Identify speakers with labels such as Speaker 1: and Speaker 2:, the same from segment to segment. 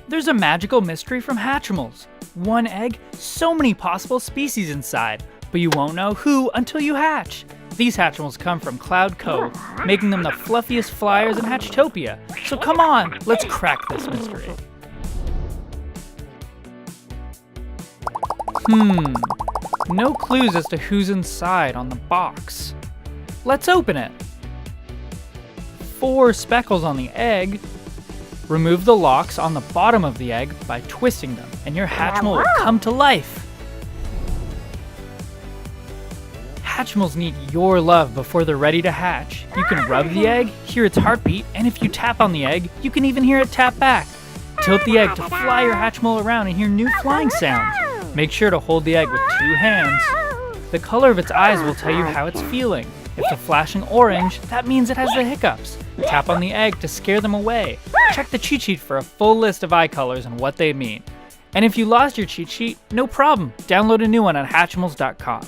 Speaker 1: There's a magical mystery from Hatchimals. One egg, so many possible species inside, but you won't know who until you hatch. These Hatchimals come from Cloud Cove, making them the fluffiest flyers in Hatchtopia. So come on, let's crack this mystery. No clues as to who's inside on the box. Let's open it. 4 speckles on the egg. Remove the locks on the bottom of the egg by twisting them, and your Hatchimal will come to life. Hatchimals need your love before they're ready to hatch. You can rub the egg, hear its heartbeat, and if you tap on the egg, you can even hear it tap back. Tilt the egg to fly your Hatchimal around and hear new flying sounds. Make sure to hold the egg with 2 hands. The color of its eyes will tell you how it's feeling. If they're flashing orange, that means it has the hiccups. Tap on the egg to scare them away. Check the cheat sheet for a full list of eye colors and what they mean. And if you lost your cheat sheet, no problem. Download a new one on Hatchimals.com.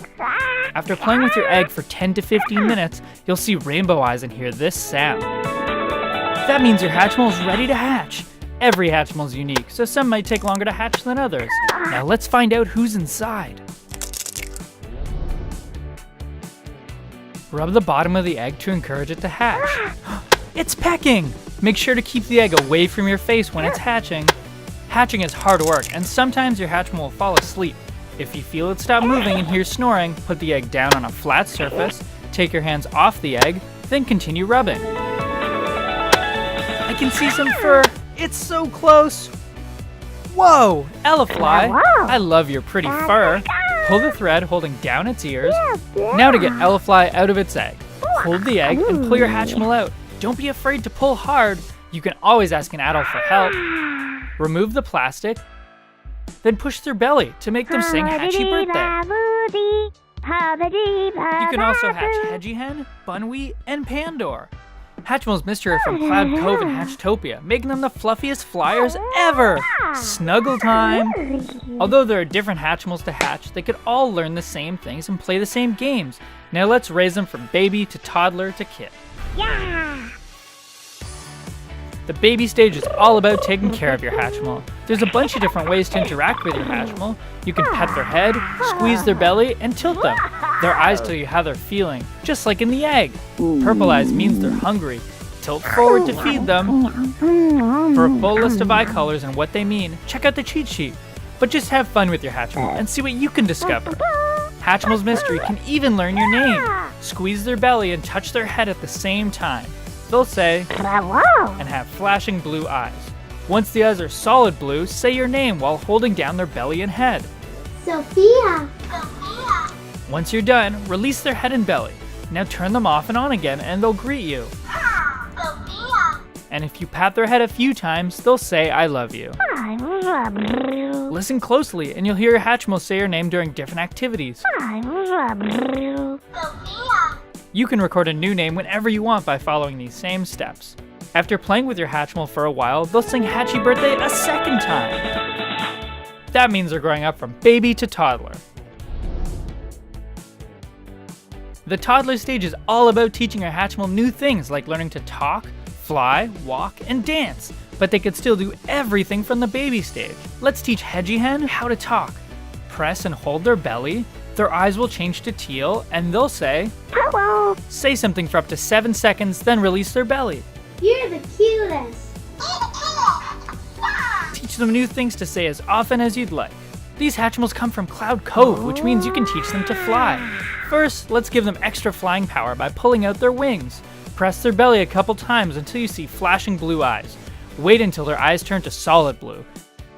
Speaker 1: After playing with your egg for 10 to 15 minutes, you'll see rainbow eyes and hear this sound. That means your Hatchimal is ready to hatch. Every Hatchimal is unique, so some might take longer to hatch than others. Now let's find out who's inside. Rub the bottom of the egg to encourage it to hatch. It's pecking! Make sure to keep the egg away from your face when it's hatching. Hatching is hard work, and sometimes your Hatchimal will fall asleep. If you feel it stop moving and hear snoring, put the egg down on a flat surface, take your hands off the egg, then continue rubbing. I can see some fur. It's so close. Whoa, Elefly, I love your pretty fur. Pull the thread holding down its ears. Now to get Elefly out of its egg. Hold the egg and pull your Hatchimal out. Don't be afraid to pull hard. You can always ask an adult for help. Remove the plastic, then push their belly to make them sing Hatchy Birthday. You can also hatch Hedgihen, Bunwee, and Pandor. Hatchimals mystery are from Cloud Cove and Hatchtopia, making them the fluffiest flyers ever! Snuggle time! Although there are different Hatchimals to hatch, they could all learn the same things and play the same games. Now let's raise them from baby to toddler to kid. The baby stage is all about taking care of your Hatchimal. There's a bunch of different ways to interact with your Hatchimal. You can pet their head, squeeze their belly, and tilt them. Their eyes tell you how they're feeling, just like in the egg. Purple eyes means they're hungry. Tilt forward to feed them. For a full list of eye colors and what they mean, check out the cheat sheet. But just have fun with your Hatchimal and see what you can discover. Hatchimal's mystery can even learn your name. Squeeze their belly and touch their head at the same time. They'll say, and have flashing blue eyes. Once the eyes are solid blue, say your name while holding down their belly and head.
Speaker 2: Sophia.
Speaker 1: Once you're done, release their head and belly. Now turn them off and on again and they'll greet you.
Speaker 2: Sophia.
Speaker 1: And if you pat their head a few times, they'll say, I love you.
Speaker 2: I love you.
Speaker 1: Listen closely and you'll hear your Hatchimal say your name during different activities.
Speaker 2: I love you. Sophia.
Speaker 1: You can record a new name whenever you want by following these same steps. After playing with your Hatchimal for a while, they'll sing Hatchy Birthday a second time. That means they're growing up from baby to toddler. The toddler stage is all about teaching your Hatchimal new things like learning to talk, fly, walk, and dance. But they could still do everything from the baby stage. Let's teach Hedgihen how to talk. Press and hold their belly. Their eyes will change to teal, and they'll say,
Speaker 2: Hello.
Speaker 1: Say something for up to 7 seconds, then release their belly.
Speaker 2: You're the cutest.
Speaker 1: Teach them new things to say as often as you'd like. These Hatchimals come from Cloud Cove, which means you can teach them to fly. First, let's give them extra flying power by pulling out their wings. Press their belly a couple times until you see flashing blue eyes. Wait until their eyes turn to solid blue.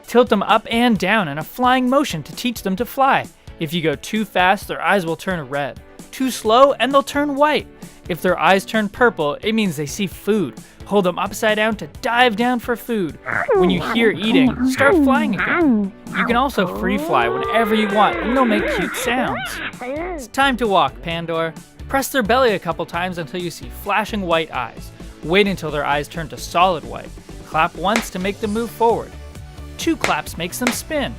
Speaker 1: Tilt them up and down in a flying motion to teach them to fly. If you go too fast, their eyes will turn red. Too slow, and they'll turn white. If their eyes turn purple, it means they see food. Hold them upside down to dive down for food. When you hear eating, start flying again. You can also free fly whenever you want, and they'll make cute sounds. It's time to walk, Pandor. Press their belly a couple times until you see flashing white eyes. Wait until their eyes turn to solid white. Clap once to make them move forward. 2 claps makes them spin.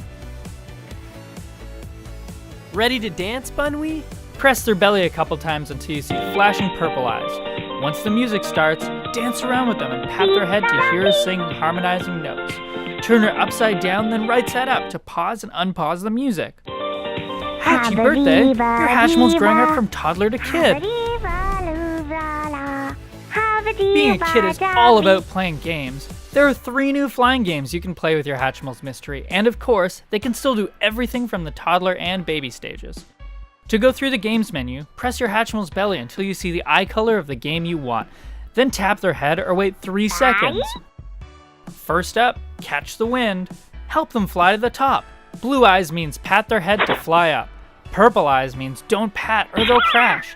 Speaker 1: Ready to dance, Bunwee? Press their belly a couple times until you see flashing purple eyes. Once the music starts, dance around with them and pat their head to hear us sing harmonizing notes. Turn her upside down, then right side up to pause and unpause the music. Happy birthday! Your Hatchimals growing up from toddler to kid. Being a kid is all about playing games. There are 3 new flying games you can play with your Hatchimals Mystery, and of course, they can still do everything from the toddler and baby stages. To go through the games menu, press your Hatchimal's belly until you see the eye color of the game you want, then tap their head or wait 3 seconds. First up, catch the wind. Help them fly to the top. Blue eyes means pat their head to fly up. Purple eyes means don't pat or they'll crash.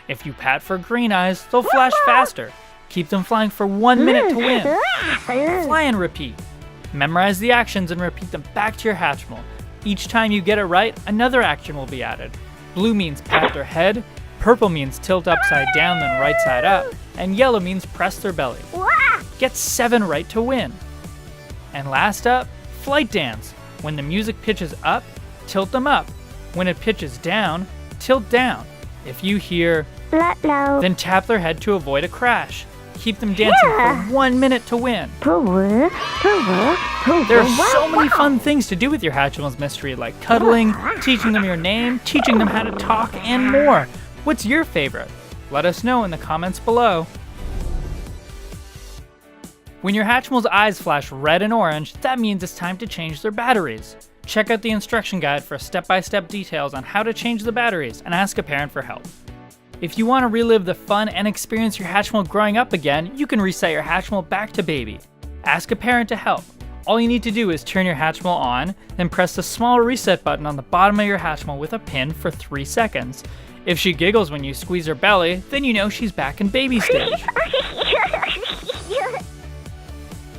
Speaker 1: If you pat for green eyes, they'll flash faster. Keep them flying for 1 minute to win. Fly and repeat. Memorize the actions and repeat them back to your Hatchimal. Each time you get it right, another action will be added. Blue means pat their head, purple means tilt upside down then right side up, and yellow means press their belly. Get 7 right to win. And last up, flight dance. When the music pitches up, tilt them up. When it pitches down, tilt down. If you hear, then tap their head to avoid a crash. Keep them dancing for 1 minute to win. There are so many fun things to do with your Hatchimals Mystery, like cuddling, teaching them your name, teaching them how to talk, and more. What's your favorite? Let us know in the comments below. When your Hatchimals' eyes flash red and orange, that means it's time to change their batteries. Check out the instruction guide for step-by-step details on how to change the batteries and ask a parent for help. If you want to relive the fun and experience your Hatchimal growing up again, you can reset your Hatchimal back to baby. Ask a parent to help. All you need to do is turn your Hatchimal on, then press the small reset button on the bottom of your Hatchimal with a pin for 3 seconds. If she giggles when you squeeze her belly, then you know she's back in baby stage.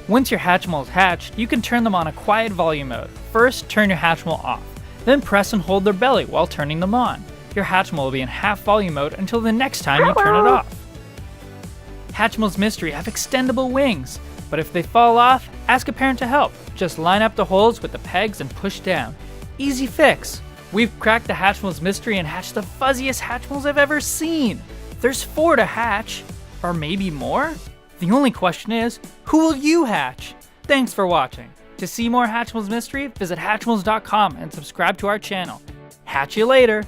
Speaker 1: Once your Hatchimals hatched, you can turn them on a quiet volume mode. First, turn your Hatchimal off, then press and hold their belly while turning them on. Your Hatchimal will be in half volume mode until the next time you turn it off. Hatchimals Mystery have extendable wings, but if they fall off, ask a parent to help. Just line up the holes with the pegs and push down. Easy fix. We've cracked the Hatchimals Mystery and hatched the fuzziest Hatchimals I've ever seen. There's 4 to hatch, or maybe more? The only question is, who will you hatch? Thanks for watching. To see more Hatchimals Mystery, visit Hatchimals.com and subscribe to our channel. Hatch you later!